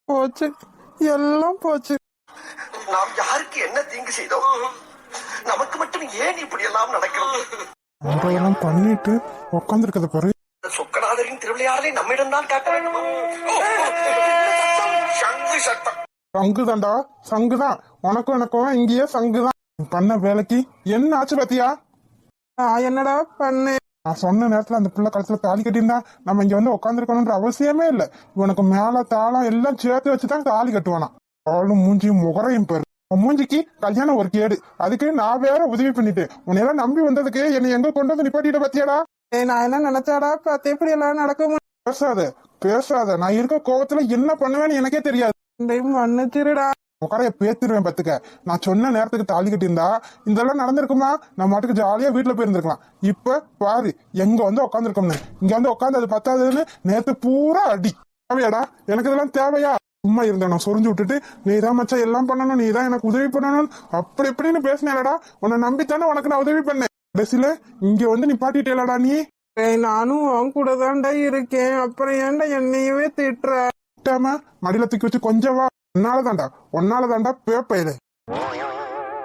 போச்சு, எல்லாம் போச்சு. நாம் யாருக்கு என்ன தீங்கு செய்தோம்? நமக்கு மட்டும் ஏன் இப்படி எல்லாம் நடக்கிறது? அதெல்லாம் பண்ணிட்டு உட்காந்துருக்கத பாரு. சொக்கநாதரின் திருவிளையாடலை நம்மிடம் தான் காட்ட வேண்டும். சங்கு சத்தம். சங்குதான்டா, சங்குதான். உனக்கும் எனக்கும் இங்கேயே சங்குதான். பண்ண வேலைக்கு என்ன ஆச்சு பாத்தியா? என்னடா பண்ணு? நான் சொன்ன நேரத்துல அந்த பிள்ளை கழுத்துல தாலி கட்டியிருந்தா நம்ம இங்க வந்து உட்காந்துருக்கணும்ன்ற அவசியமே இல்ல. உனக்கு மேல தாளம் எல்லாம் சேர்த்து வச்சுதான் தாலி கட்டுவானா. அவளும் மூஞ்சியும் முகரையும் பாரு. மூஞ்சிக்கு கல்யாணம் ஒரு கேடு. அதுக்கு நான் வேற உதவி பண்ணிட்டேன். உன்னையெல்லாம் நம்பி வந்ததுக்கு என்னை எங்க கொண்டு வந்து நிப்பாட்டிட்ட பாத்தியாடா? நான் என்ன நினைச்சாடா பார்த்து எப்படி எல்லாம் நடக்கும்? பேசாத பேசாத. நான் இருக்க கோவத்துல என்ன பண்ணுவேன்னு எனக்கே தெரியாது. மன்னிச்சிருடா. உட்காரைய பேத்துருவேன் பத்துக்க. நான் சொன்ன நேரத்துக்கு தாலி கட்டியிருந்தா இதெல்லாம் நடந்திருக்குமா? நம்ம மாட்டுக்கு ஜாலியா வீட்டுல போயிருந்திருக்கலாம். இப்ப பாரு எங்க வந்து உட்காந்துருக்கோம்னு. இங்க வந்து உட்காந்து அது பத்தாதுன்னு நேத்து பூரா அடி. தேவையாடா? எனக்கு இதெல்லாம் தேவையா? சும்மா இருந்தேன் நான் சொரிஞ்சு விட்டுட்டு நீதான் மச்சா எல்லாம் பண்ணணும், நீதான் எனக்கு உதவி பண்ணணும் அப்படி இப்படின்னு பேசினேடா. உன்னை நம்பித்தானே உனக்கு நான் உதவி பண்ணேன். கடைசியில இங்க வந்து நீ பாட்டிட்டேலடா நீ. நானும் அவன் கூட தான்டா இருக்கேன். அப்புறம் ஏன்டா என்னையவே திட்டுற? மடியில தூக்கி வச்சு கொஞ்சம் வா. ஒன்னாலதான்டா பேப்பையில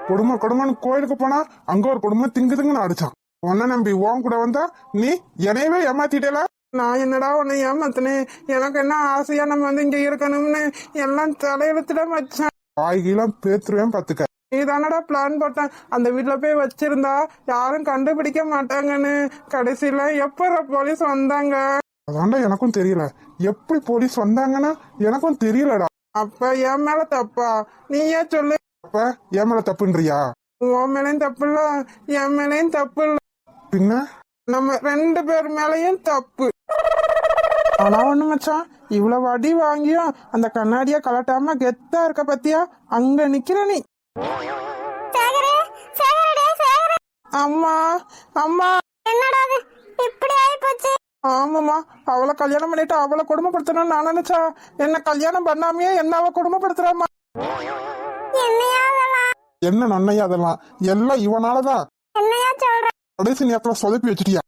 கொடுமைன்னு கோயிலுக்கு போனா அங்க ஒரு கொடுமை திங்குதுங்கன்னு அடிச்சான். உன்ன நம்பி உன் கூட வந்தா நீ என்னையவே ஏமாத்திட்டேல. நான் என்னடா உன்னை ஏமாத்தினேன்? எனக்கு என்ன ஆசையா நம்ம வந்து இங்க இருக்கணும்னு எல்லாம் தலையெழுத்துட வச்சேன். வாய்கெல்லாம் பேத்துருவேன் பாத்துக்க. நீ தானடா பிளான் போட்டேன் அந்த வீட்டுல போய் வச்சிருந்தா யாரும் கண்டுபிடிக்க மாட்டாங்கன்னு. கடைசியில எப்ப போலீஸ் வந்தாங்க? அதான்டா எனக்கும் தெரியல. எப்படி போலீஸ் வந்தாங்கன்னா எனக்கும் தெரியலடா. அப்ப என் மேல தப்பா? நீ ஏன் சொல்லு. அப்ப என் மேல தப்புன்றியா? உன் மேலையும் தப்பு இல்ல, என் மேலையும் தப்பு இல்ல. பின்ன நம்ம ரெண்டு பேர் மேலையும் தப்பு. ஆனா ஒண்ணு மச்சான், இவ்வளவு அடி வாங்கியும் அந்த கண்ணாடிய கலட்டாம கெத்தா இருக்க பத்தியா? அங்க நிக்கிற நீ. அம்மா அம்மா என்னடா இப்படி ஆயி போச்சு? ஆமாமா, அவளை கல்யாணம் பண்ணிட்டு அவளை குடும்பப்படுத்தணும்னு நான் நினைச்சா என்ன கல்யாணம் பண்ணாமையே என்ன அவ குடும்பப்படுத்துறாமா. என்ன நன்னையா அதெல்லாம் எல்லாம் இவனாலதான். கடைசி நேரத்துல சொதப்பி வச்சுட்டியா?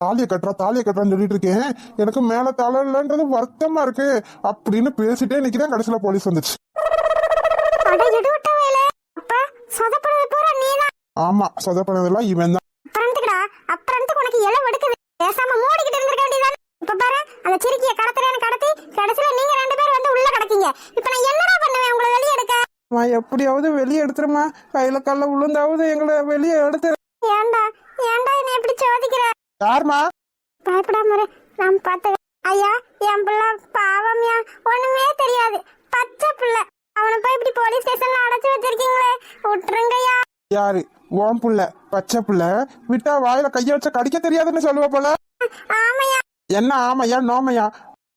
தாலிய கட்டுறான்னு சொல்லிட்டு இருக்கேன். எனக்கு மேல தலை இல்லன்றது வருத்தமா இருக்கு அப்படின்னு பேசிட்டே நிக்கிறேன். கடைசியில போலீஸ் வந்துச்சு. ஆமா, சொதப்பனதெல்லாம் இவன் தான். பேசாம மூடிக்கிட்டு இருந்திருக்க வேண்டியதானே? இப்ப பாரு அந்த சிரிக்கிய கடத்துறேன்னு கடத்தி கடைசியில நீங்க ரெண்டு பேரும் வந்து உள்ள கிடக்கீங்க. இப்ப நான் என்னடா பண்ணுவேன் உங்களை வெளியே எடுக்க? எப்படியாவது வெளியே எடுத்துருமா. கையில கல்ல விழுந்தாவது எங்களை வெளியே எடுத்துரு. ஏண்டா என்ன எப்படி சோதிக்கிற? யாருமா? பயப்படாம நான் பார்த்து. ஐயா என் பிள்ளை பாவம்யா, ஒண்ணுமே தெரியாது, பச்சை பிள்ளை. அவனை போய் இப்படி போலீஸ் ஸ்டேஷன்ல அடைச்சு வச்சிருக்கீங்களே, விட்டுருங்கய்யா. யாரு? ஓம் புள்ள பச்சை புள்ள விட்டா வாயில கைய வச்ச கடிக்க தெரியாதுன்னு சொல்லுவ போல. ஆமையா. என்ன ஆமையா நோமையா?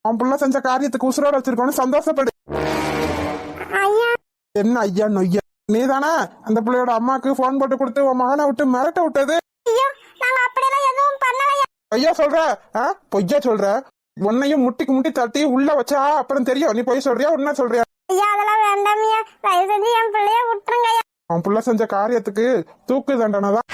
உன் புள்ள செஞ்ச காரியத்துக்கு உசுரோட வச்சிருக்கோன்னு சந்தோஷப்படு. என்ன ஐயா நொய்யா? நீதானே அந்த பிள்ளையோட அம்மாக்கு போன் போட்டு கொடுத்து உன் மகனை விட்டு மிரட்ட விட்டது? ஐயா சொல்ற பொய்யா சொல்ற? உன்னையும் முட்டிக்கு முட்டி தட்டி உள்ள வச்சா அப்புறம் தெரியும் நீ பொய் சொல்றியா உண்மை சொல்றியா? உன் புள்ள செஞ்ச காரியத்துக்கு தூக்கு தண்டனை தான்.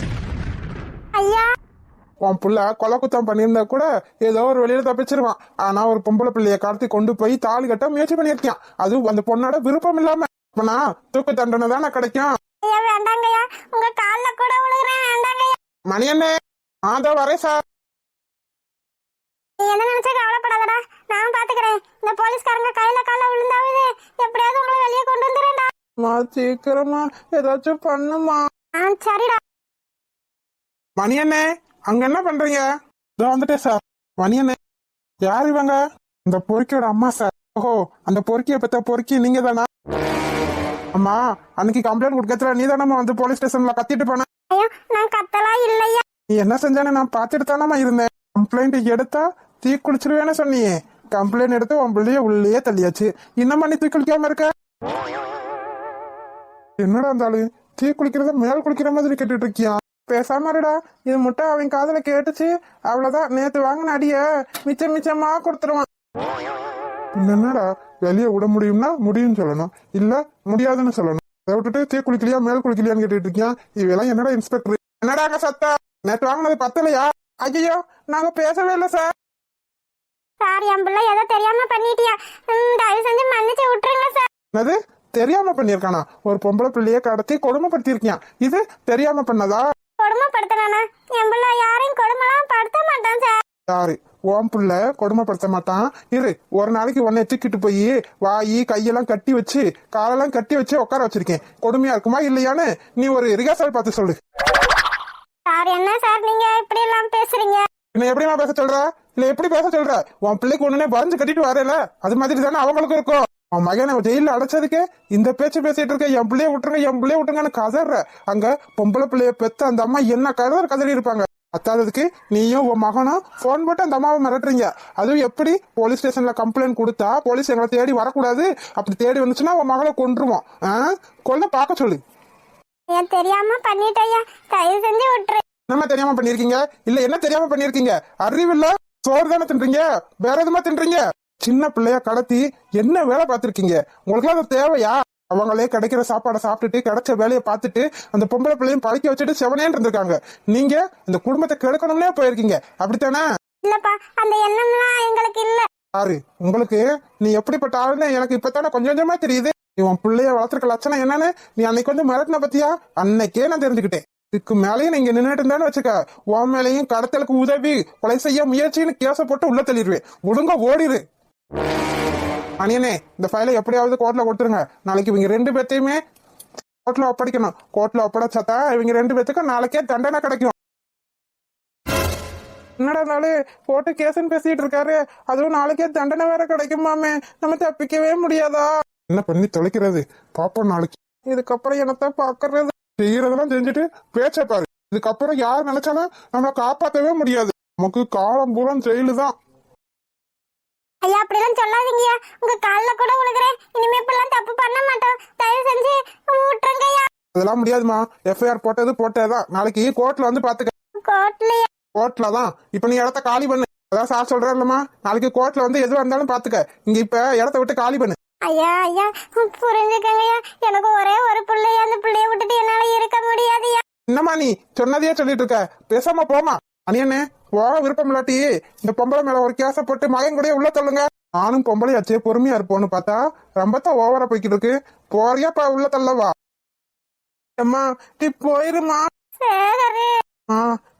உன் புள்ள கொலை குத்தம் பண்ணியிருந்தா கூட ஏதோ ஒரு வெளியில தப்பிச்சிருவான். ஆனா ஒரு பொம்பளை பிள்ளைய கடத்தி கொண்டு போய் தாலி கட்ட முயற்சி பண்ணிருக்கான். அது அந்த பொண்ணோட விருப்பம் இல்லாம. அப்பனா தூக்கு தண்டனை தானே கிடைக்கும். மணியண்ணே ஆதா வரேன் சார். என்ன நினைச்சா கவலைப்படாதடா, நான் பாத்துக்கிறேன். இந்த போலீஸ்காரங்க கையில கால விழுந்தாவது எப்படியாவது உங்களை வெளியே கொண்டு வந்துடுறேன்டா. சீக்கிரமா ஏதாச்சும் பண்ணுமா? சரிடா. மணியண்ணே அங்க என்ன பண்றீங்க? வந்துட்டேன் சார். மணியண்ணே யார் இவங்க? இந்த பொறுக்கியோட அம்மா சார். ஓஹோ, அந்த பொறுக்கிய பத்த பொறுக்கி நீங்க தானா? அம்மா அன்னைக்கு கம்ப்ளைண்ட் கொடுக்கறதுல நீ தானம்மா வந்து போலீஸ் ஸ்டேஷன்ல கத்திட்டு போன? நான் கத்தலாம் இல்லையா. நீ என்ன செஞ்சானு நான் பாத்துட்டு தானம்மா இருந்தேன். கம்ப்ளைண்ட் எடுத்தா தீ குளிச்சிருவேன்னு சொன்னியே. கம்ப்ளைண்ட் எடுத்து உன் பிள்ளைய உள்ளே தள்ளியாச்சு. இன்னும் பண்ணி தீ குளிக்காம இருக்க? என்னடா இருந்தாலும் தீ குளிக்கிறத மேல் குளிக்கிற மாதிரி கேட்டுட்டு இருக்கியா? பேசாம இருடா. இது முட்டை அவன் காதுல கேட்டுச்சு அவ்வளவுதான். நேத்து வாங்கின அடிய மிச்சமா கொடுத்துருவான். என்னடா வெளியே விட முடியும்னா முடியும்னு சொல்லணும், இல்ல முடியாதுன்னு சொல்லணும். அதை விட்டுட்டு தீ குளிக்கலையா மேல் குளிக்கலையான்னு கேட்டுட்டு இருக்கியா? இவெல்லாம் என்னடா இன்ஸ்பெக்டர்? என்னடாங்க சத்தா? நேற்று வாங்கினது பத்தலையா? ஐயோ நாங்க பேசவே இல்லை சார். சார் என் பிள்ளை ஏதோ தெரியாம பண்ணிட்டியா, தயவு செஞ்சு மன்னிச்சு விட்டுருங்க சார். என்னது தெரியாம பண்ணிருக்கானா? ஒரு பொம்பளை பிள்ளைய கடத்தி கொடுமைப்படுத்தி இருக்கியான், இது தெரியாம பண்ணதா? கொடுமைப்படுத்தினானா? என் பிள்ளை யாரையும் கொடுமைலாம் படுத்த மாட்டான் சார். யாரு ஓம் புள்ள கொடுமைப்படுத்த மாட்டான்? இரு, ஒரு நாளைக்கு உன்னை தூக்கிட்டு போய் வாயி கையெல்லாம் கட்டி வச்சு காலெல்லாம் கட்டி வச்சு உட்கார வச்சிருக்கேன். கொடுமையா இருக்குமா இல்லையான்னு நீ ஒரு ரிகாசல் பார்த்து சொல்லு. சார் என்ன சார் நீங்க இப்படி எல்லாம் பேசுறீங்க? என்ன எப்படிமா பேச சொல்ற? இல்ல எப்படி பேச சொல்ற? உன் பிள்ளைக்கு ஒண்ணுனே வரைஞ்சு கட்டிட்டு வரல, அது மாதிரி தானே அவங்களுக்கும் இருக்கும். உன் மகனை ஜெயில அடைச்சதுக்கு இந்த பேச்சு பேசிட்டு இருக்க, என் பிள்ளைய விட்டுருங்க என் பிள்ளைய விட்டுருங்கன்னு கதற. அங்க பொம்பளை பிள்ளைய பெத்த அந்த அம்மா என்ன கதறி இருப்பாங்க. அத்தாததுக்கு நீயும் உன் மகனும் போன் போட்டு அந்த அம்மாவை மிரட்டுறீங்க. அதுவும் எப்படி? போலீஸ் ஸ்டேஷன்ல கம்ப்ளைண்ட் கொடுத்தா போலீஸ் எங்களை தேடி வரக்கூடாது, அப்படி தேடி வந்துச்சுன்னா உன் மகளை கொன்றுவோம். கொல்ல பார்க்க சொல்லு. ஏன் தெரியாம பண்ணிட்டேயா, தயவு செஞ்சு விட்டுரு. என்ன தெரியாம பண்ணிருக்கீங்க? இல்ல என்ன தெரியாம பண்ணிருக்கீங்க? அறிவில்ல, சோறு தானே தின்றீங்க, வேற எதுமா தின்றீங்க? சின்ன பிள்ளைய கடத்தி என்ன வேலை பார்த்திருக்கீங்க? உங்களுக்கு அது தேவையா? அவங்களே கிடைக்கிற சாப்பாடை சாப்பிட்டுட்டு கிடைச்ச வேலையை பார்த்துட்டு அந்த பொம்பளை பிள்ளையும் பழக்கி வச்சுட்டு செவனேன்னு இருந்திருக்காங்க. நீங்க இந்த குடும்பத்தை கெடுக்கணும்னே போயிருக்கீங்க, அப்படித்தானே? இல்லப்பா, அந்த எண்ணம்லாம் எங்களுக்கு இல்ல. யாரு உங்களுக்கு? நீ எப்படிப்பட்ட ஆளுன்னு எனக்கு இப்பதானே கொஞ்சம் கொஞ்சமா தெரியுது. இவன் பிள்ளைய வளர்த்துருக்க லட்சணம் என்னன்னு நீ அன்னைக்கு வந்து மிரட்டின பத்தியா? அன்னைக்கே நான் தெரிஞ்சுக்கிட்டேன். இதுக்கு மேலேயும் நீங்க நின்றுட்டு இருந்தான்னு வச்சுக்க, உன் மேலையும் கடத்தலுக்கு உதவி கொலை செய்ய முயற்சின்னு கேச போட்டு உள்ள தள்ளிடுவேன். ஒழுங்கா ஓடிடு. அணியனே, இந்த ஃபைலை எப்படியாவது கோர்ட்ல கொடுத்துருங்க. நாளைக்கு இவங்க 2 பேர்த்தையுமே கோர்ட்ல ஒப்படைக்கணும். கோர்ட்ல ஒப்படைச்சாத்தா இவங்க 2 பேர்த்துக்கும் நாளைக்கே தண்டனை கிடைக்கும். என்னடா நாளே போட்டு கேஸ்ன்னு பேசிட்டு இருக்காரு, அதுவும் நாளைக்கே தண்டனை வேற கிடைக்குமாமே. நம்ம தப்பிக்கவே முடியாதா? என்ன பண்ணி தொலைக்கிறது பாப்போம் நாளைக்கு. இதுக்கப்புறம் என்னத்தான் பாக்குறது? செய்யறதெல்லாம் செஞ்சுட்டு பேச்ச பாரு. இதுக்கப்புறம் யார் நினைச்சாலும் நம்மளை காப்பாற்றவே முடியாது. நமக்கு காலம் பூரம் ஜெயிலு தான். ஐயா அப்படிலாம் சொல்லாதீங்கயா, உங்க கால்ல கூட விழுகிறேன். இனிமே இப்பெல்லாம் தப்பு பண்ண மாட்டோம், தயவு செஞ்சு விட்டுருங்கய்யா. அதெல்லாம் முடியாதுமா. எஃப்ஐஆர் போட்டது போட்டதுதான். நாளைக்கு கோர்ட்ல வந்து பாத்துக்க. கோர்ட்லயா? கோர்ட்ல தான். இப்ப நீ இடத்த காலி பண்ணு. அதான் சார் சொல்றாருலமா, நாளைக்கு கோர்ட்ல வந்து எதுவா இருந்தாலும் பாத்துக்க. இங்க இப்ப இடத்த விட்டு காலி பண்ணு. ஐயா ஐயா புரிஞ்சுக்கங்கய்யா, எனக்கு ஒரே ஒரு பிள்ளையா, அந்த பிள்ளைய விட்டுட்டு என்னால இருக்க முடியாதுயா. என்னம்மா நீ சொன்னதையே சொல்லிட்டு இருக்க? பேசாம போமா. அணியண்ணே, போக விருப்பம் இல்லாட்டி இந்த பொம்பளை மேல ஒரு கேச போட்டு மகன் கூட உள்ள தள்ளுங்க. நானும் பொம்பளையாச்சே பொறுமையா இருப்போன்னு பார்த்தா ரொம்பத்தான் ஓவரா போய்கிட்டு இருக்கு. போறியாப்பா உள்ள தள்ளவா? அம்மா நீ போயிருமா. சேகரே,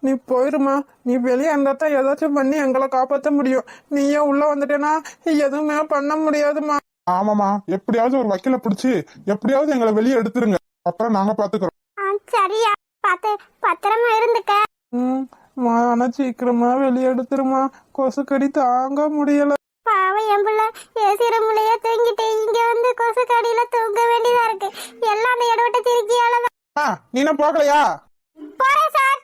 நீ போயிருமா. நீ வெளியே இருந்தாத்தான் ஏதாச்சும் பண்ணி எங்களை காப்பாற்ற முடியும். நீயே உள்ள வந்துட்டேன்னா எதுவுமே பண்ண முடியாதுமா. ஆமாமா, எப்படியாவது ஒரு வக்கீல பிடிச்சு எப்படியாவது எங்களை வெளியே எடுத்துருங்க, அப்புறம் நாங்க பாத்துக்கிறோம். சரியா பாத்து பத்திரமா இருந்துக்க. ஆனா சீக்கிரமா வெளியே எடுத்துருமா, கொசு கடி தாங்க முடியல. பாவம் என் பிள்ளை ஏசி ரூம்லயே தூங்கிட்டு இங்க வந்து கொசு கடியில தூங்க வேண்டியதா இருக்கு. எல்லாம் அந்த இடவட்ட திருக்கியாலதான். நீனா போகலையா? போறேன் சார்.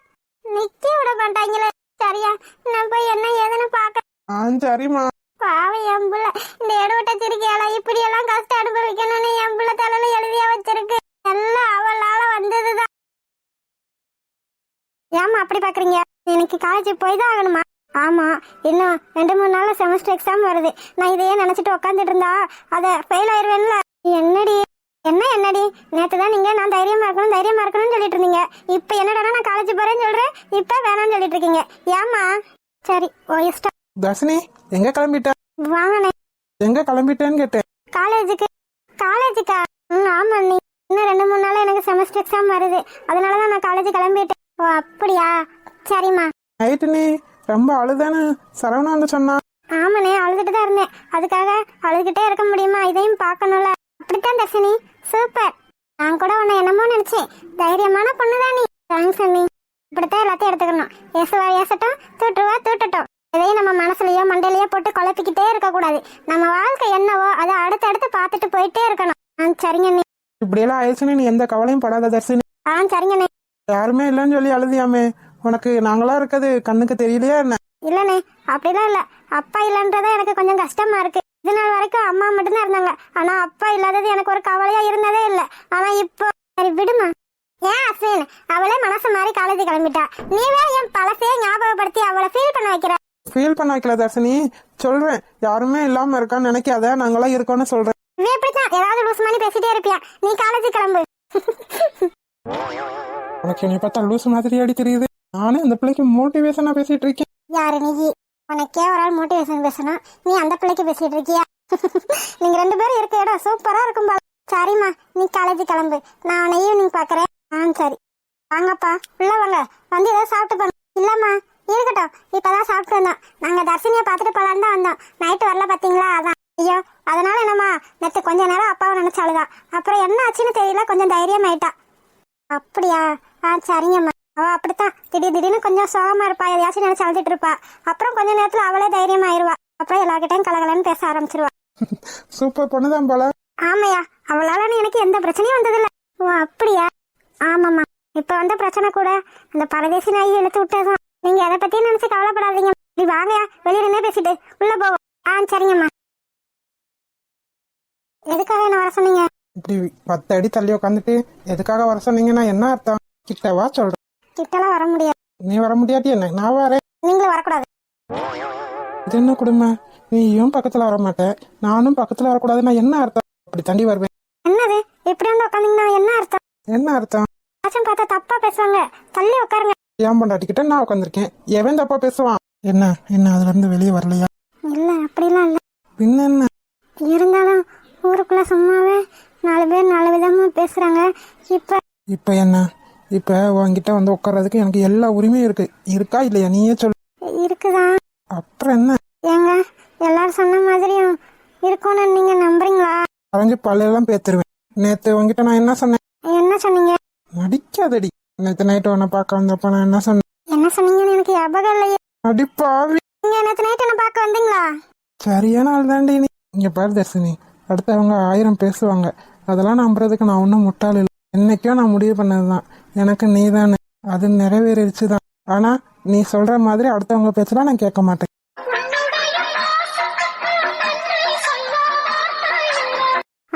நிக்க விட மாட்டாங்களே. சரியா, நான் போய் என்ன ஏதுன்னு பாக்க. சரிம்மா. பாவம் என் பிள்ளை இந்த இடவட்ட திருக்கியால இப்படி எல்லாம் கஷ்டம் அனுபவிக்கணும்னு என் பிள்ளை தலையில எழுதியா வச்சிருக்கு. எல்லாம் அவளால வந்ததுதான். ஏமா அப்படி பாக்குறீங்க? எனக்கு காலேஜ் போய் தான் ஆகணுமா? ஆமா, இன்னும் 2-3 நாள்ல செமஸ்டர் எக்ஸாம் வருது. நான் இதையே நினைச்சிட்டு உட்காந்துட்டு இருந்தா அத ஃபெயில் ஆயிருவேன்ல. என்னடி நேத்து தான் நீங்க நான் தைரியமா இருக்கணும்னு சொல்லிட்டு இருந்தீங்க. இப்ப என்னடா நான் காலேஜ் போறேன்னு சொல்றேன், இப்ப வேணாம்னு சொல்லிட்டு இருக்கீங்க. ஏமா? சரி ஓ இஷ்டம். தர்ஷினி எங்க கிளம்பிட்ட? வாங்கண்ணே. எங்க கிளம்பிட்டேன்னு கேட்டேன். காலேஜுக்கா? ஆமா நீ இன்னும் 2-3 நாள்ல எனக்கு செமஸ்டர் எக்ஸாம் வருது, அதனாலதான் நான் காலேஜ் கிளம்பிட்டேன். ஓ அப்படியா, சரிம்மா. நைட்டு நீ ரொம்ப அழுதானு சரவணா வந்து சொன்னா. ஆமாண்ணே, அழுதுட்டு தான் இருந்தேன். அதுக்காக அழுதுகிட்டே இருக்க முடியுமா? இதையும் பார்க்கணும்ல. அப்படித்தான் தர்ஷினி, சூப்பர். நான் கூட உன்னை என்னமோ நினைச்சேன். தைரியமான பொண்ணுதான் நீ. தேங்க்ஸ் அண்ணி. இப்படித்தான் எல்லாத்தையும் எடுத்துக்கணும். ஏசுவா ஏசட்டும், தூட்டட்டும். எதையும் நம்ம மனசுலயோ மண்டையிலயோ போட்டு குழப்பிக்கிட்டே இருக்க கூடாது. நம்ம வாழ்க்கை என்னவோ அதை அடுத்தடுத்து பார்த்துட்டு போயிட்டே இருக்கணும். சரிங்க அண்ணி. இப்படியெல்லாம் ஆயிடுச்சுன்னு நீ எந்த கவலையும் படாத தர்ஷினி. சரிங்க அண்ணி. யாருமே இல்லைன்னு சொல்லி அழுதியாமே, உனக்கு நாங்களா இருக்கிறது கண்ணுக்கு தெரியலையா என்ன? இல்லண்ணே, அப்படிலாம் இல்ல. அப்பா இல்லன்றதா எனக்கு கொஞ்சம் கஷ்டமா இருக்கு. இது நாள் வரைக்கும் அம்மா மட்டும்தான் இருந்தாங்க. ஆனா அப்பா இல்லாதது எனக்கு ஒரு கவலையா இருந்ததே இல்ல. ஆனா இப்போ சரி விடுமா. ஏன் அஸ்வின், அவளே மனசு மாறி காலேஜ் கிளம்பிட்டா. நீ வேற என் பழசையே ஞாபகப்படுத்தி அவளை ஃபீல் பண்ண வைக்கிற. ஃபீல் பண்ண வைக்கல தர்ஷினி, சொல்றேன். யாருமே இல்லாம இருக்கான்னு நினைக்காத, நாங்களாம் இருக்கோம்னு சொல்றேன். நீ எப்படித்தான் ஏதாவது லூஸ் மாதிரி பேசிட்டே இருப்பியா? நீ காலேஜ் கிளம்பு. உனக்கு என்னை பார்த்தா லூஸ் மாதிரி அடி தெரியுது. நானே அந்த பிள்ளைக்கு மோட்டிவேஷனா பேசிட்டு இருக்கேன். யாரு நீ? உனக்கே ஒரு ஆள் மோட்டிவேஷன் பேசணும், நீ அந்த பிள்ளைக்கு பேசிட்டு இருக்கியா? நீங்க 2 பேரும் இருக்க இடம் சூப்பரா இருக்கும் பால். சரிம்மா, நீ காலேஜ் கிளம்பு, நான் உன்னை ஈவினிங் பாக்குறேன். சரி வாங்கப்பா, உள்ள வாங்க, வந்து ஏதாவது சாப்பிட்டு போங்க. இல்லம்மா இருக்கட்டும், இப்பதான் சாப்பிட்டு வந்தோம். நாங்க தர்ஷினியை பார்த்துட்டு போலான்னு தான் வந்தோம். நைட்டு வரல பாத்தீங்களா, அதான். ஐயோ, அதனால என்னம்மா, நேற்று கொஞ்ச நேரம் அப்பாவை நினைச்சாளுதான். அப்புறம் என்ன ஆச்சுன்னு தெரியல, கொஞ்சம் தைரியம் ஆயிட்டா. அப்படியா? சரிங்கம்மா. அவ அப்படித்தான் திடீர்னு கொஞ்சம் சோகமா இருப்பா, எதையாச்சும் நினைச்சு அழுதுட்டு இருப்பா. அப்புறம் கொஞ்ச நேரத்துல அவளே தைரியம் ஆயிருவா. அப்புறம் எல்லார்கிட்டையும் கலகலன்னு பேச ஆரம்பிச்சிருவா. சூப்பர் பொண்ணுதான் போல. ஆமையா, அவளால எனக்கு எந்த பிரச்சனையும் வந்ததில்ல. ஓ அப்படியா? ஆமாம்மா, இப்ப வந்த பிரச்சனை கூட அந்த பரதேசி நாயை இழுத்து விட்டதுதான். நீங்க எதை பத்தியும் நினைச்சு கவலைப்படாதீங்க. நீ வாங்கயா, வெளியே நின்று பேசிட்டு உள்ள போவோம். சரிங்கம்மா. எதுக்காக என்ன வர சொன்னீங்க? இப்படி 10 அடி தள்ளி உட்காந்துட்டு எதுக்காக வர சொன்னீங்கன்னா என்ன அர்த்தம்? கிட்டவா சொல்றேன். கிட்டலாம் வர முடியாது. நீ வர முடியாது, என்ன நான் வரேன். நீங்களும் வரக்கூடாது. இது என்ன குடும்ப? நீயும் பக்கத்துல வர மாட்டேன், நானும் பக்கத்துல வரக்கூடாது. நான் என்ன அர்த்தம்? அப்படி தாண்டி வருவேன். என்னது இப்படி வந்து உட்காந்தீங்கன்னா என்ன அர்த்தம்? என்ன அர்த்தம்? ஆச்சும் பார்த்தா தப்பா பேசுவாங்க, தள்ளி உட்காருங்க. ஏன் பொண்டாட்டிக்கிட்ட நான் உட்காந்துருக்கேன், எவன் தப்பா பேசுவான்? என்ன என்ன அதுல இருந்து வெளியே வரலையா? இல்ல அப்படிலாம் இல்ல. பின்ன என்ன இருந்தாலும் ஊருக்குள்ள சும்மாவே 4 பேர் 4 விதமா பேசுறாங்க. இப்ப என்ன? இப்ப உன்கிட்ட வந்து உட்கார்றதுக்கு எனக்கு எல்லா உரிமையும் இருக்கு. இருக்கா இல்லையா நீயே சொல்லு. இருக்குதான். அப்புறம் என்ன? ஏங்க, எல்லாரும் சொன்ன மாதிரியும் இருக்கும்னு நீங்க நம்புறீங்களா? அரைஞ்சு பல்லையெல்லாம் பேத்துருவேன். நேத்து உன்கிட்ட நான் என்ன சொன்னேன்? என்ன சொன்னீங்க? நடிக்காதடி. நேத்து நைட்டு உன்னை பார்க்க வந்தப்ப நான் என்ன சொன்னேன்? என்ன சொன்னீங்கன்னு எனக்கு ஞாபகம் இல்லையே. அடிப்பாவி, நீங்க நேத்து நைட் என்ன பார்க்க வந்தீங்களா? சரியான ஆள் தாண்டி நீ. இங்க பாரு தர்ஷினி, அடுத்தவங்க 1000 பேசுவாங்க, அதெல்லாம் நம்புறதுக்கு நான் ஒன்றும் முட்டாள் இல்லை. என்னைக்கோ நான் முடிவு பண்ணதுதான், எனக்கு நீ தானே, அது நிறைவேறிடுச்சுதான். ஆனா நீ சொல்ற மாதிரி அடுத்தவங்க பேச்சலாம் நான் கேட்க மாட்டேன்.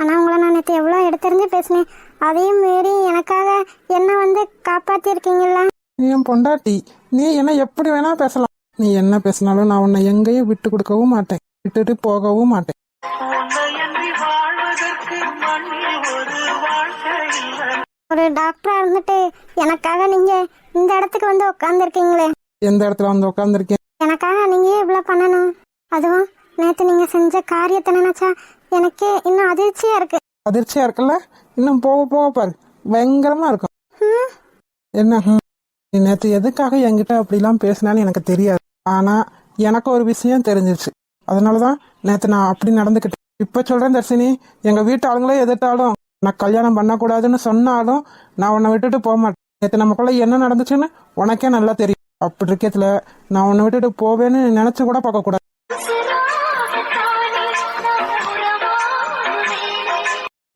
ஆனா உங்களை நான் நேற்று எவ்வளோ எடுத்தறிஞ்சு பேசினேன். அதையும் மீறி எனக்காக என்ன வந்து காப்பாத்தி இருக்கீங்கல்ல. நீ என் பொண்டாட்டி, நீ என்ன எப்படி வேணா பேசலாம். நீ என்ன பேசினாலும் நான் உன்னை எங்கேயும் விட்டு கொடுக்கவும் மாட்டேன், விட்டுட்டு போகவும் மாட்டேன். ஒரு டாக்டரா இருந்துட்டு எனக்காக நீங்க இந்த இடத்துக்கு வந்து உட்காந்துருக்கீங்களே. எந்த இடத்துல வந்து உட்காந்துருக்கேன்? எனக்காக நீங்க இவ்வளவு பண்ணணும். அதுவும் நேத்து நீங்க செஞ்ச காரியத்தை நினைச்சா எனக்கு இன்னும் அதிர்ச்சியா இருக்கு. அதிர்ச்சியா இருக்குல்ல? இன்னும் போக போக பாரு, பயங்கரமா இருக்கும். என்ன? நீ நேத்து எதுக்காக என்கிட்ட அப்படிலாம் பேசினான்னு எனக்கு தெரியாது. ஆனா எனக்கு ஒரு விஷயம் தெரிஞ்சிருச்சு. அதனாலதான் நேத்து நான் அப்படி நடந்துக்கிட்டேன். இப்ப சொல்றேன் தர்ஷினி, எங்க வீட்டு ஆளுங்களே எதிர்த்தாலும், நான் கல்யாணம் பண்ணக்கூடாதுன்னு சொன்னாலும் நான் உன்னை விட்டுட்டு போக மாட்டேன். நேற்று நமக்குள்ள என்ன நடந்துச்சுன்னு உனக்கே நல்லா தெரியும். அப்படி இருக்கத்துல நான் உன்னை விட்டுட்டு போவேன்னு நினைச்சு கூட பார்க்க கூடாது.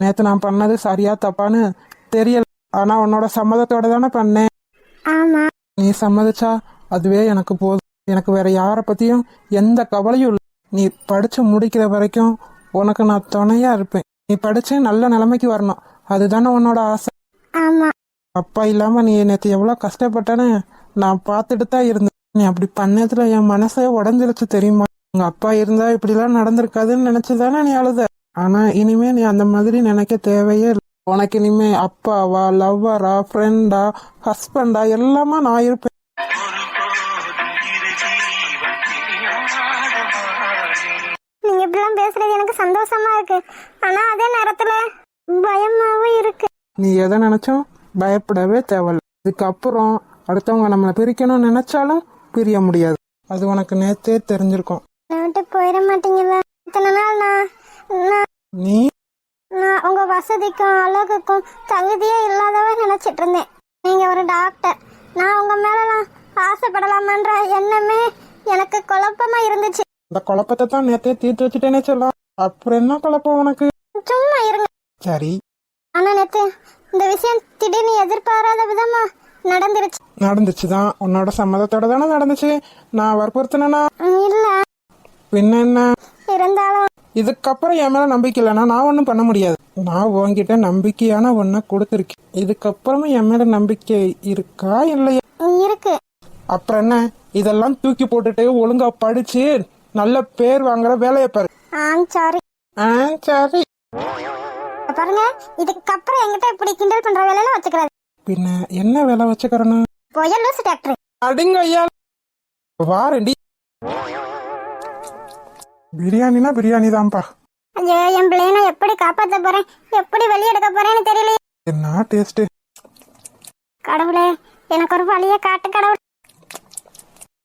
நேற்று நான் பண்ணது சரியா தப்பான்னு தெரியல, ஆனா உன்னோட சம்மதத்தோட தானே பண்ணேன். ஆமா, நீ சம்மதிச்சா அதுவே எனக்கு போதும். எனக்கு வேற யார பத்தியும் எந்த கவலையும் இல்லை. நீ படிச்சு முடிக்கிற வரைக்கும் உனக்கு நான் துணையா இருப்பேன். நீ படிச்சு நல்ல நிலைமைக்கு வரணும், அதுதானே உன்னோட ஆசை. ஆமா. அப்பா இல்லாம நீ நேற்று எவ்வளவு கஷ்டப்பட்டேன்னு நான் பார்த்துட்டு தான் இருந்தேன். நீ அப்படி பண்ணதுல என் மனசே உடஞ்சிருச்சு தெரியுமா? உங்க அப்பா இருந்தா இப்படிலாம் நடந்திருக்காதுன்னு நினைச்சுதானே நீ அழுத. ஆனா இனிமே நீ அந்த மாதிரி நினைக்க தேவையே இல்லை. உனக்கு இனிமே அப்பாவா, லவ்வரா, ஃப்ரெண்டா, ஹஸ்பண்டா எல்லாமா நான் இருப்பேன். நீங்க இப்படிலாம் பேசுறது எனக்கு சந்தோஷமா இருக்கு, ஆனா அதே நேரத்துல பயமாவும் இருக்கு. நீ எதை நினைச்சும் பயப்படவே தேவையில்ல. இதுக்கப்புறம் அடுத்தவங்க நம்மளை பிரிக்கணும்னு நினைச்சாலும் பிரிய முடியாது. அது உனக்கு நேத்தே தெரிஞ்சிருக்கும். விட்டு போயிட மாட்டீங்களா? இத்தனை நாள் நீ நான் உங்க வசதிக்கும் அழகுக்கும் தகுதியே இல்லாதவ நினைச்சிட்டு இருந்தேன். நீங்க ஒரு டாக்டர், நான் உங்க மேலாம் ஆசைப்படலாமன்ற எண்ணமே எனக்கு குழப்பமா இருந்துச்சு. இந்த குழப்பத்தை தான் நேத்தே தீர்த்து வச்சுட்டேனே சொல்லலாம். அப்புறம் என்ன குழப்பம் உனக்கு? சும்மா இருங்க. சரி, ஆனா நேத்து இந்த விஷயம் திடீர்னு எதிர்பாராத விதமா நடந்துச்சுதான். உன்னோட சம்மதத்தோட தானே நடந்துச்சு. நான் வற்புறுத்தினா இல்ல. பின்ன என்ன? இருந்தாலும் இதுக்கப்புறம் என் மேல நம்பிக்கை இல்லைன்னா நான் ஒன்றும் பண்ண முடியாது. நான் உன்கிட்ட நம்பிக்கையான ஒன்ன கொடுத்துருக்கேன். இதுக்கப்புறமும் என் மேல நம்பிக்கை இருக்கா இல்லையா? இருக்கு. அப்புறம் என்ன? இதெல்லாம் தூக்கி போட்டுட்டு ஒழுங்கா படிச்சு நல்ல பேர் வாங்குற வேலையை பாரு. சாரி. சரி. பாருங்க, இதுக்கப்புறம் என்கிட்ட இப்படி கிண்டல் பண்ற வேலையெல்லாம் வச்சுக்கிறாரு. பின்ன என்ன வேலை வச்சுக்கிறேன்னு போய் லூசு டாக்டர். அடிங்க ஐயா. வாரண்டி. பிரியாணினா பிரியாணி தான்ப்பா. ஐயோ, என் பிள்ளைய நான் எப்படி காப்பாத்த போறேன், எப்படி வெளியெடுக்க போறேன்னு தெரியல. என்ன டேஸ்ட். கடவுளே, எனக்கு ஒரு வழியை காட்டு கடவுள்.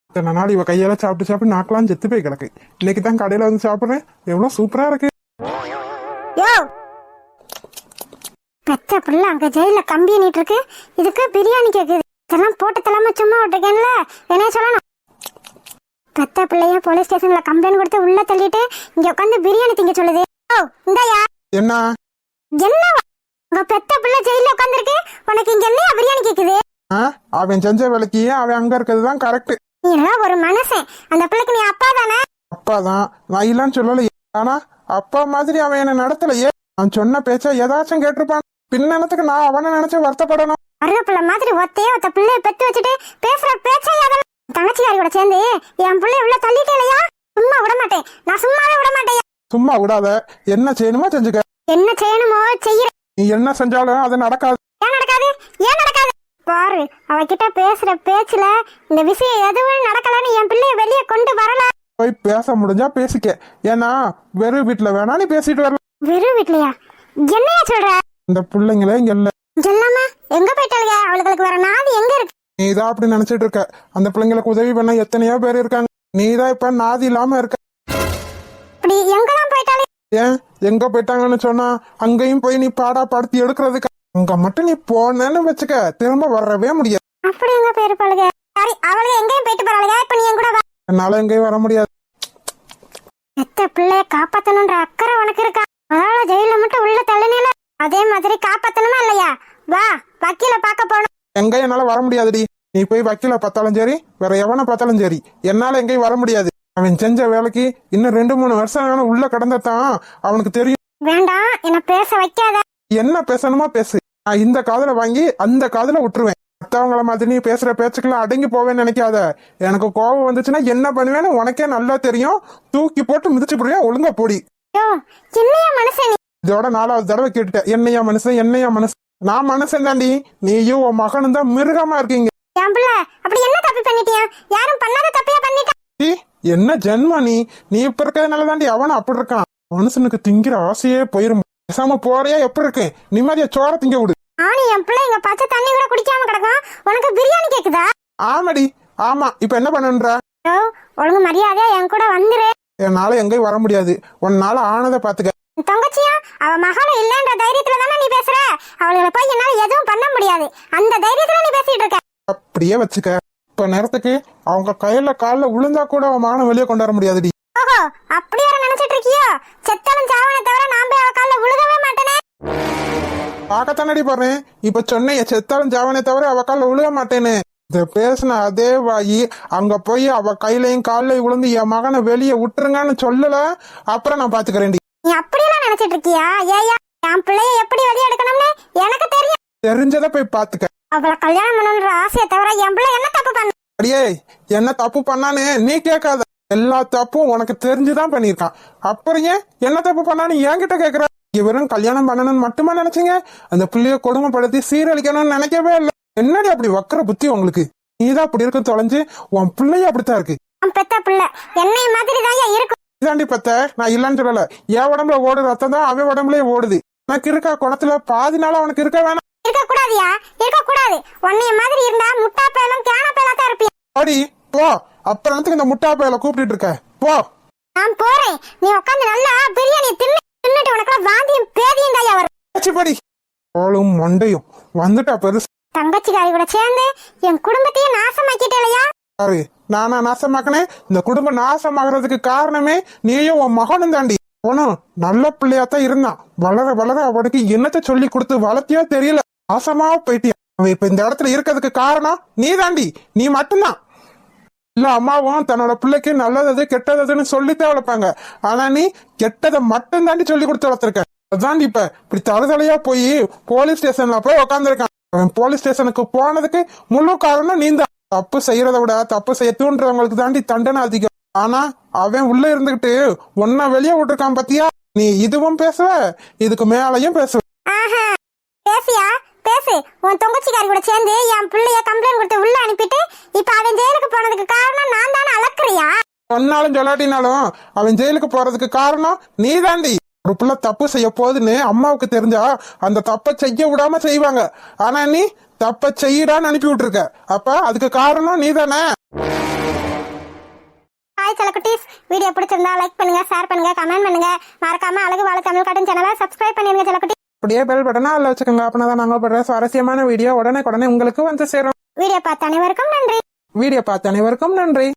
இத்தனை நாள் இவ கையால சாப்பிட்டு சாப்பிட்டு நாக்கெல்லாம் செத்து போய் கிடக்கு. இன்னைக்கு தான் கடையில வந்து சாப்பிடுறேன். எவ்வளவு சூப்பரா இருக்கு. யோ, பெத்த புள்ள அங்க ஜெயில கம்பி எண்ணிட்டு இருக்கு, இதுக்கு பிரியாணி கேக்குது. இதெல்லாம் போட்டு தலாம சும்மா விட்டுருக்கேன்ல, என்ன சொல்லணும். பெத்த பிள்ளைய போலீஸ் ஸ்டேஷன்ல கம்ப்ளைண்ட் கொடுத்து உள்ள தள்ளிட்டு இங்க உட்காந்து பிரியாணி திங்க சொல்லுது. ஓ, இந்தாயா. என்ன என்ன உங்க பெத்த பிள்ளை ஜெயில உட்காந்துருக்கு, உனக்கு இங்க என்ன பிரியாணி கேக்குது? அவன் செஞ்ச வேலைக்கு அவன் அங்க இருக்கிறதுதான் கரெக்ட். நீ எல்லாம் ஒரு மனுஷன், அந்த பிள்ளைக்கு நீ அப்பா தானே? அப்பாதான், நான் இல்லன்னு சொல்லலையே. ஆனா அப்பா மாதிரி அவன் என்ன நடத்தலையே. அவன் சொன்ன பேச்ச ஏதாச்சும் கேட்டிருப்பான். பின்னத்துக்கு நான் அவனை நினைச்சு வருத்தப்படணும். அருகப்பிள்ள மாதிரி ஒத்தையே ஒத்த பிள்ளைய பெத்து வச்சுட்டு பேசுற பேச்சா அதெல்லாம். தங்கச்சிக்காரி கூட சேர்ந்து என் பிள்ளை உள்ள தள்ளிட்டே இல்லையா? சும்மா விட மாட்டேன், நான் சும்மாவே விட மாட்டேன். சும்மா விடாத, என்ன செய்யணுமோ செஞ்சுக்க. என்ன செய்யணுமோ செய்யற. நீ என்ன செஞ்சாலும் அது நடக்காது. ஏன் நடக்காது? ஏன் நடக்காது? பாரு, அவகிட்ட பேசுற பேச்சுல இந்த விஷயம் எதுவும் நடக்கலன்னு என் பிள்ளைய வெளியே கொண்டு வரல. போய் பேச முடிஞ்சா பேசிக்க. ஏன்னா வெறும் வீட்டுல வேணா நீ பேசிட்டு வரல. வெறும் வீட்லயா? என்னையா சொல்ற? இந்த பிள்ளைங்களே இங்க இல்ல. சொல்லாம எங்க போயிட்டாளுங்க? அவளுக்கு வேற நாதி எங்க இருக்கு? நீதான் அப்படி நினைச்சிட்டு இருக்க. அந்த பிள்ளைங்களுக்கு உதவி பண்ண எத்தனையோ பேர் இருக்காங்க. நீதான் இப்ப நாதி இல்லாம இருக்க. அப்படி எங்கதான் போயிட்டாளு? ஏன் எங்க போயிட்டாங்கன்னு சொன்னா அங்கேயும் போய் நீ பாடா படுத்தி எடுக்கிறதுக்கு. அங்க மட்டும் நீ போனேன்னு வச்சுக்க, திரும்ப வரவே முடியாது. அப்படி எங்க போயிருப்பாளுங்க? சரி, அவளுக்கு எங்கேயும் போயிட்டு போறாளுங்க. இப்ப நீ என் கூட வா. என்னால எங்கேயும் வர முடியாது. எத்த பிள்ளைய காப்பாத்தணும்ன்ற அக்கறை உனக்கு இருக்கா? அதனால ஜெயில மட்டும் உள்ள தள்ளுனேல, அதே மாதிரி காப்பாத்தணுமா இல்லையா? வா, வக்கீல பார்க்க போகணும். எங்க என்னால வர முடியாதுடி. நீ போய் வக்கீல பார்த்தாலும் சரி, வேற எவனை பார்த்தாலும் சரி, என்னால எங்கேயும் வர முடியாது. அவன் செஞ்ச வேலைக்கு இன்னும் 2-3 வருஷம் உள்ள கடந்ததான் அவனுக்கு தெரியும். வேண்டாம், என்ன பேச வைக்காத. என்ன பேசணுமா பேசு. நான் இந்த காதுல வாங்கி அந்த காதுல விட்டுருவேன். மத்தவங்கள மாதிரி நீ பேசுற பேச்சுக்கெல்லாம் அடங்கி போவேன்னு நினைக்காத. எனக்கு கோபம் வந்துச்சுன்னா என்ன பண்ணுவேன்னு உனக்கே நல்லா தெரியும். தூக்கி போட்டு மிதிச்சு போடுவேன். ஒழுங்கா போடி. என்னையா மனுஷன்? இதோட 4வது தடவை கேட்டுட்டேன். என்னையா மனுஷன், என்னையா மனுஷன். நான் மனுஷன் தாண்டி. நீயும் உன் மகனும் தான் மிருகமா இருக்கீங்க. என் பிள்ளை அப்படி என்ன தப்பு பண்ணிட்டியா? யாரும் பண்ணாத தப்பையா பண்ணிட்டா? என்ன ஜென்மா நீ. நீ இப்ப இருக்கிறதுனால தாண்டி அவனும் அப்படி இருக்கான். மனுஷனுக்கு திங்கிற ஆசையே போயிரும். பேசாம போறியா? எப்படி இருக்கேன்? நிம்மதியா சோற திங்க விடு. ஆனா என் பிள்ளை இங்க பச்சை தண்ணி கூட குடிக்காம கிடக்கும், உனக்கு பிரியாணி கேக்குதா? ஆமாடி, ஆமா. இப்ப என்ன பண்ணுன்ற? ஒழுங்கு மரியாதையா என் கூட வந்துரு. என்னால எங்கேயும் வர முடியாது. உன்னால ஆனதை பாத்துக்க. தங்கச்சியா, அவ மகாலும் இல்லன்ற தைரியத்துல தானே நீ பேசுற. அவளுகளை போய் என்னால எதுவும் பண்ண முடியாது, அந்த தைரியத்துல நீ பேசிட்டு இருக்க. அப்படியே வச்சுக்க. இப்ப நேரத்துக்கு அவங்க கையில காலில் விழுந்தா கூட அவன் மான வெளியே கொண்டு வர முடியாதுடி. ஓஹோ, அப்படி யார நினைச்சிட்டு இருக்கியோ? செத்தாலும் சாவனை தவிர நான் போய் அவ காலில் விழுகவே மாட்டேனே. பார்க்கத்தானடி போறேன். இப்ப சொன்னேன், செத்தாலும் ஜாவனே தவிர அவ காலில் விழுக மாட்டேன்னு. இத பேசின அதே வாயி அங்க போய் அவ கையிலையும் காலையும் விழுந்து என் மகனை வெளியே விட்டுருங்கன்னு சொல்லல. அப்புறம் நான் பாத்துக்கிறேன்டி. நீ அப்படியெல்லாம் நினைச்சிட்டு இருக்கியா? ஏயா, என் பிள்ளைய எப்படி வெளியே எடுக்கணும்னு எனக்கு தெரியும். தெரிஞ்சதை போய் பாத்துக்க. அவளை கல்யாணம் பண்ணணுன்ற ஆசையை தவிர என் பிள்ளை என்ன தப்பு பண்ண? அடியே, என்ன தப்பு பண்ணானே நீ கேட்காத. எல்லா தப்பும் உனக்கு தெரிஞ்சுதான் பண்ணிருக்கான். அப்புறம் ஏன் என்ன தப்பு பண்ணான்னு என்கிட்ட கேக்குற? வெறும் கல்யாணம் பண்ணணும்னு மட்டுமா நினைச்சீங்க? அந்த பிள்ளைய கொடுமைப்படுத்தி சீரழிக்கணும்னு நினைக்கவே இல்லை. என்னடி அப்படி வக்கர புத்தி உங்களுக்கு? நீதான் அப்படி இருக்கு தொலைஞ்சு, உன் பிள்ளைய அப்படித்தான் இருக்கு. பெத்த பிள்ளை என்னை மாதிரி தான் இருக்கும். இதாண்டி பத்த, நான் இல்லன்னு சொல்லல. என் உடம்புல ஓடுற ரத்தம் தான் அவன் உடம்புலயே ஓடுது. எனக்கு இருக்கா குணத்துல பாதி நாள அவனுக்கு இருக்க வேணாம். இருக்க கூடாதியா? இருக்க கூடாது. உன்னைய மாதிரி இருந்தா முட்டா பேலும் கேன பேலா தான் இருப்பியா? அடி போ. அப்புறம் இந்த முட்டா பேல கூப்பிட்டு இருக்க போ. நான் போறேன். நீ உட்காந்து நல்லா பிரியாணி தின்னுட்டு உனக்கு வாந்தியும் பேதியும் தாயா வரும். படி. போலும் மண்டையும் வந்துட்டா பெருசு. தங்கச்சிக்காரி கூட சேர்ந்து என் குடும்பத்தையே நாசமாக்கிட்டேலையா? சாரி, நானா நாசமாக்கினேன்? இந்த குடும்பம் நாசமாகறதுக்கு காரணமே நீயும் உன் மகனும் தாண்டி. அவனும் நல்ல பிள்ளையாத்தான் இருந்தான். வளர வளர அவனுக்கு என்னத்தை சொல்லி கொடுத்து வளர்த்தியோ தெரியல. நாசமா போயிட்டியா. அவன் இப்ப இந்த இடத்துல இருக்கிறதுக்கு காரணம் நீ தாண்டி. நீ மட்டும்தான். இல்ல அம்மாவும் தன்னோட பிள்ளைக்கு நல்லது கெட்டதுன்னு சொல்லித்தான் வளர்ப்பாங்க. ஆனா நீ கெட்டதை மட்டும் தாண்டி சொல்லி கொடுத்து வளர்த்திருக்க. அதான் இப்ப இப்படி தருதலையா போய் போலீஸ் ஸ்டேஷன்ல போய் உக்காந்துருக்கான். அவன் போலீஸ் ஸ்டேஷனுக்கு போனதுக்கு முழு காரணம் நீ தான். தப்பு செய்யறத விட தப்பு செய்ய தூண்டுறவங்களுக்கு தாண்டி தண்டனை அதிகம். ஆனா அவன் உள்ள இருந்துகிட்டு ஒன்னா வெளியே விட்டுருக்கான் பாத்தியா? நீ இதுவும் பேசுவ, இதுக்கு மேலையும் பேசுவ. ஆஹா, பேசியா பேசு. உன் தொங்கச்சிக்காரி கூட சேர்ந்து என் பிள்ளைய கம்ப்ளைண்ட் கொடுத்து உள்ள அனுப்பிட்டு இப்ப அவன் ஜெயிலுக்கு போனதுக்கு காரணம் நான் தானே அளக்குறியா? சொன்னாலும் சொல்லாட்டினாலும் அவன் ஜெயிலுக்கு போறதுக்கு காரணம் நீ தாண்டி. ஒரு பிள்ளை தப்பு செய்ய போகுதுன்னு அம்மாவுக்கு தெரிஞ்சா அந்த தப்பை செய்ய விடாம செய்வாங்க. ஆனா நீ தப்ப செய்யடான்னு அனுப்பி விட்டுருக்க. அப்ப அதுக்கு காரணம் நீ தானே. ஹாய் செல்லக்குட்டீஸ், வீடியோ பிடிச்சிருந்தா லைக் பண்ணுங்க, ஷேர் பண்ணுங்க, கமெண்ட் பண்ணுங்க. மறக்காம அழகு வாழ தமிழ் காட்டன் சேனலை சப்ஸ்கிரைப் பண்ணிருங்க செல்லக்குட்டி. அப்படியே பெல் பட்டனா அதில் வச்சுக்கோங்க. அப்படின்னா நாங்க போடுற சுவாரஸ்யமான வீடியோ உடனே உங்களுக்கு வந்து சேரும். வீடியோ பார்த்த அனைவருக்கும் நன்றி. வீடியோ பார்த்த அனைவருக்கும் நன்றி.